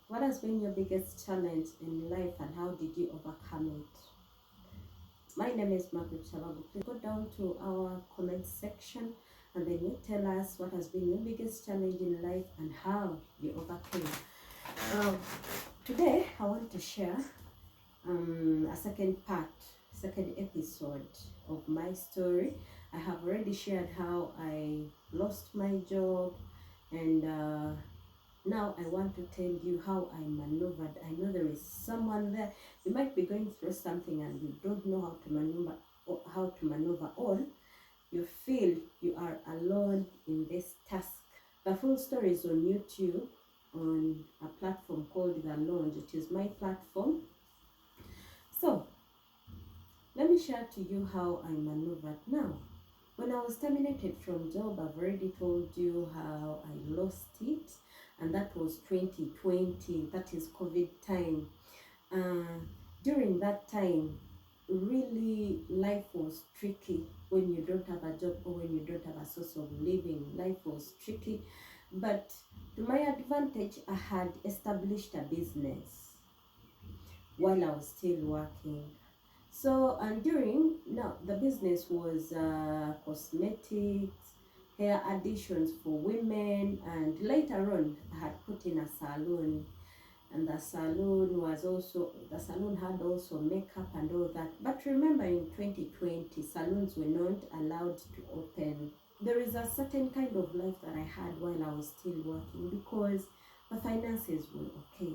What has been your biggest challenge in life and how did you overcome it? My name is Margaret Shalabu. Please go down to our comment section and then you tell us what has been your biggest challenge in life and how you overcame. Um, Today, I want to share a second episode of my story. I have already shared how I lost my job and now I want to tell you how I maneuvered. I know there is someone there. You might be going through something and you don't know how to maneuver or you feel you are alone in this task. The full story is on YouTube on a platform called The Lounge. It is my platform. So let me share to you how I maneuvered now. When I was terminated from job, I've already told you how I lost it, and that was 2020, that is COVID time. Uh, During that time, really life was tricky when you don't have a job or when you don't have a source of living. Life was tricky, but to my advantage, I had established a business while I was still working. So, and during now the business was cosmetics, hair additions for women, and later on I had put in a salon, and the salon had also makeup and all that. But remember, in 2020, salons were not allowed to open. There is a certain kind of life that I had while I was still working because the finances were okay.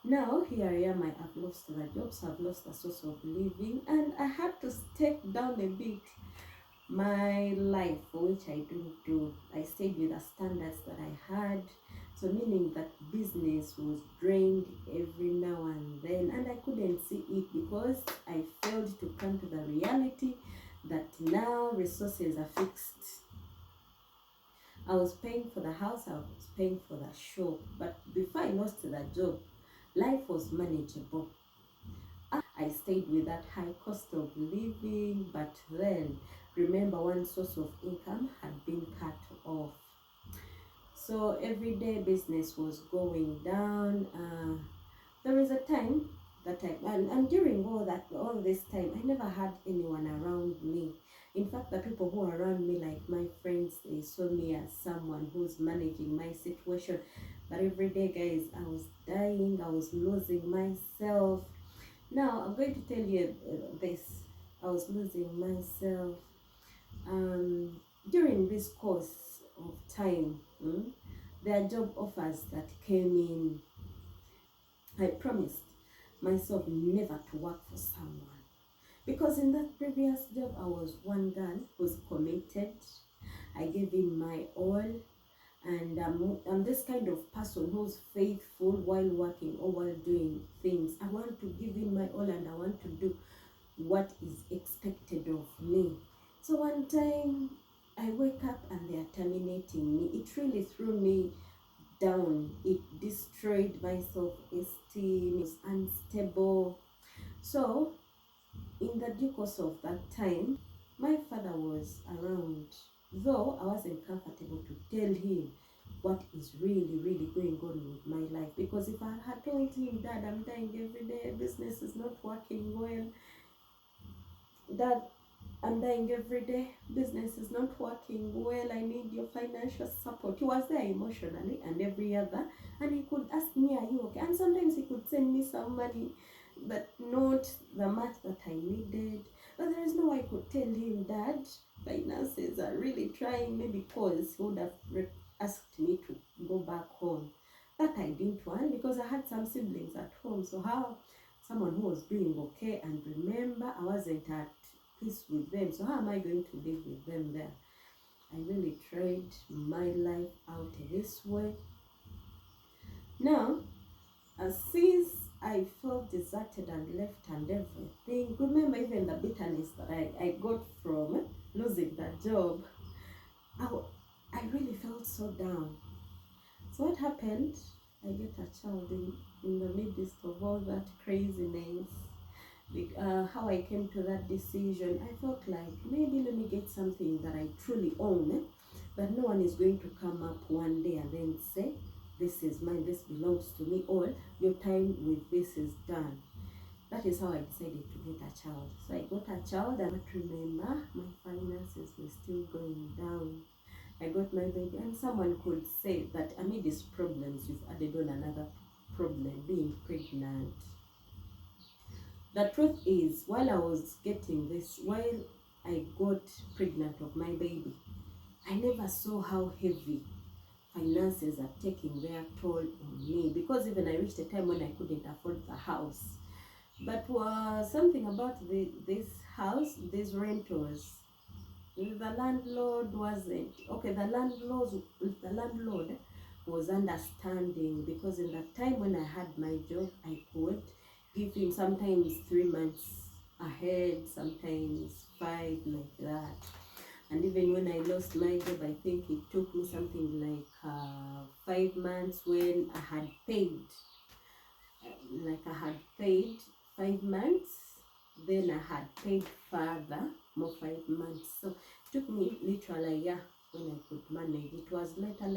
Now here I am, I have lost the jobs, I've lost the source of living, and I had to step down a bit my life, for which I don't do. I stayed with the standards that I had, so meaning that business was drained every now and then, and I couldn't see it because I failed to come to the reality that now resources are fixed. I was paying for the house, I was paying for the shop, but before I lost the job, life was manageable. I stayed with that high cost of living, but then remember, one source of income had been cut off. So everyday business was going down. There was a time that and during all this time, I never had anyone around me. In fact, the people who are around me, like my friends, they saw me as someone who's managing my situation. But every day, guys, I was dying, I was losing myself. Now, I'm going to tell you this. I was losing myself. During this course of time, there are job offers that came in. I promised myself never to work for someone. Because in that previous job, I was one girl who's committed. I gave in my all. And I'm this kind of person who's faithful while working or while doing things. I want to give in my all and I want to do what is expected of me. So one time I wake up and they are terminating me. It really threw me down. It destroyed my self-esteem. It was unstable. So in the due course of that time, my father was around, though I wasn't comfortable to tell him what is really going on with my life. Because if I had told him, Dad, I'm dying every day, business is not working well, Dad, I'm dying every day, business is not working well, I need your financial support. He was there emotionally and every other, and he could ask me, are you okay? And sometimes he could send me some money, but not the much that I needed. But there is no way I could tell him, Dad, finances are really trying me, because he would have asked me to go back home. That I didn't want, because I had some siblings at home. So how someone who was doing okay, and remember, I wasn't at peace with them. So how am I going to live with them there? I really tried my life out this way. Now, since I felt deserted and left and everything, remember even the bitterness that I got from losing that job, I really felt so down. So what happened? I get a child in the midst of all that craziness. How I came to that decision, I felt like maybe let me get something that I truly own, that no one is going to come up one day and then say this is mine, this belongs to me, or your time with this is done. That is how I decided to get a child. So I got a child, and I remember my finances were still going down. I got my baby, and someone could say that amid these problems, you've added on another problem, being pregnant. The truth is, while I was getting this, while I got pregnant of my baby, I never saw how heavy finances are taking their toll on me, because even I reached a time when I couldn't afford the house. But something about this house, these rentals, the landlord wasn't okay. The landlord was understanding, because in the time when I had my job, I could give him sometimes 3 months ahead, sometimes 5, like that. And even when I lost my job, I think it took me something like 5 months when I had paid. Like I had paid 5 months, then I had paid further more 5 months. So it took me literally a year when I could manage. It was later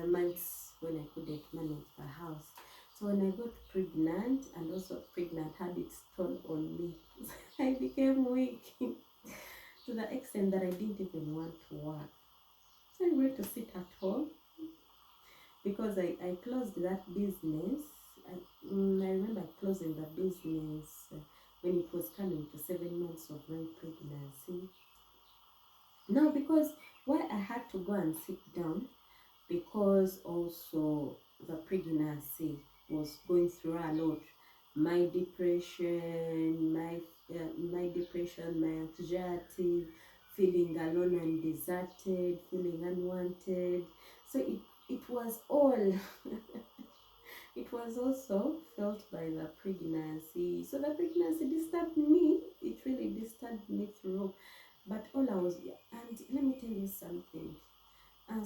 months when I couldn't manage the house. So when I got pregnant, and also pregnant had its toll on me, I became weak to the extent that I didn't even want to work. So I went to sit at home, because I closed that business. I remember closing the business when it was coming to 7 months of my pregnancy. Now, because why I had to go and sit down, because also the pregnancy was going through a lot. My depression, my anxiety, feeling alone and deserted, feeling unwanted. So it was all it was also felt by the pregnancy. So the pregnancy disturbed me. It really disturbed me through. But all I was, and let me tell you something.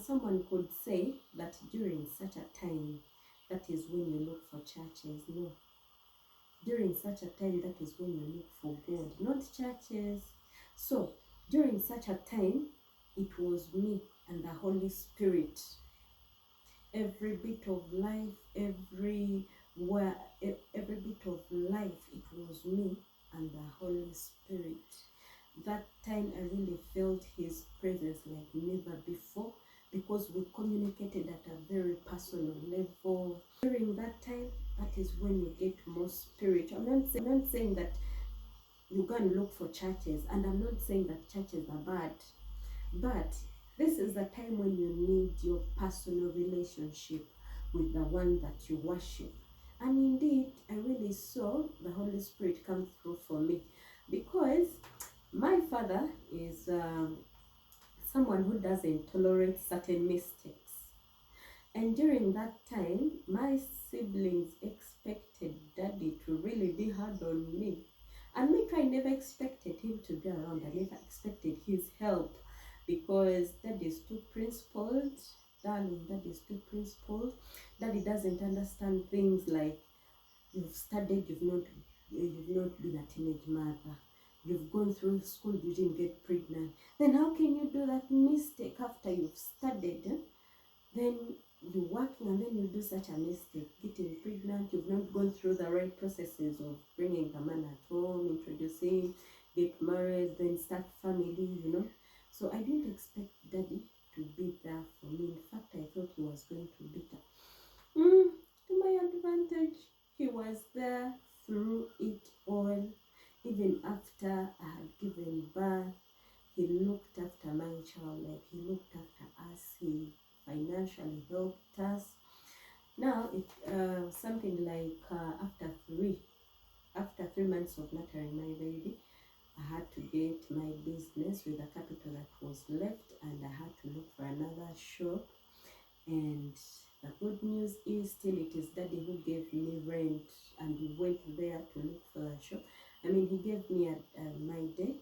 Someone could say that during such a time, that is when you look for churches. No. During such a time, that is when you look for God, not churches. So during such a time, it was me and the Holy Spirit. Every bit of life, every bit of life, it was me and the Holy Spirit. That time I really felt His presence like never before, because we communicated at a very personal level. During that time, that is when you get more spiritual. I'm not saying that you go and look for churches, and I'm not saying that churches are bad, but this is the time when you need your personal relationship with the one that you worship. And indeed, I really saw the Holy Spirit come through for me, because my father is someone who doesn't tolerate certain mistakes. And during that time, my siblings expected daddy to really be hard on me. And me, I never expected him to be around. I never expected his help, because daddy is too principled. Darling, daddy is too principled. Daddy doesn't understand things like, you've studied, you've not been a teenage mother. You've gone through school, you didn't get pregnant. Then how can you do that mistake after you've studied? Then you're working and then you do such a mistake, getting pregnant. You've not gone through the right processes of bringing the man at home, introducing, get married, then start family. So I didn't expect daddy to be there for me. In fact, I thought he was going to be there. To my advantage, he was there through it all. Even after I had given birth, he looked after my child, like he looked after us. He financially helped us. Now, something like after 3 months of nurturing my baby, I had to get my business with the capital that was left, and I had to look for another shop. And the good news is, still it is daddy who gave me rent, and we went there to look for a shop. I mean, he gave me my day.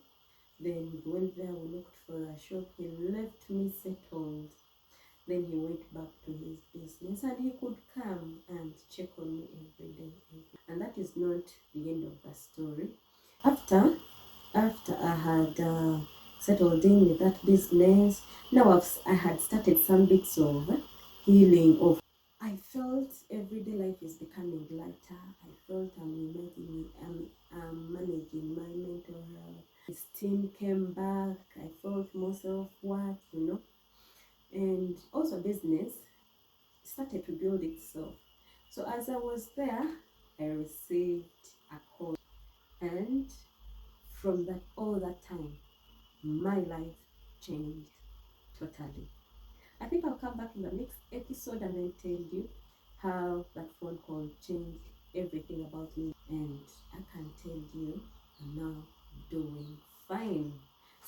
Then we went there, we looked for a shop. He left me settled. Then he went back to his business, and he could come and check on me every day. And that is not the end of the story. After I had settled in with that business, now I had started some bits of healing of. I felt everyday life is becoming lighter. I felt I'm managing my mental health. Esteem came back. I felt more self-worth, and also business started to build itself. So as I was there, I received a call, and from that all that time, my life changed totally. I think I'll come back in the next episode and then tell you how that phone call changed everything about me. And I can tell you I'm now doing fine.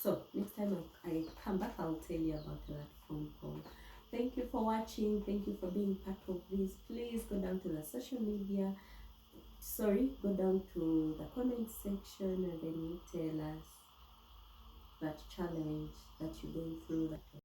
So next time I come back, I'll tell you about that phone call. Thank you for watching. Thank you for being part of this. Please go down to the social media. Go down to the comment section and then you tell us that challenge that you're going through. That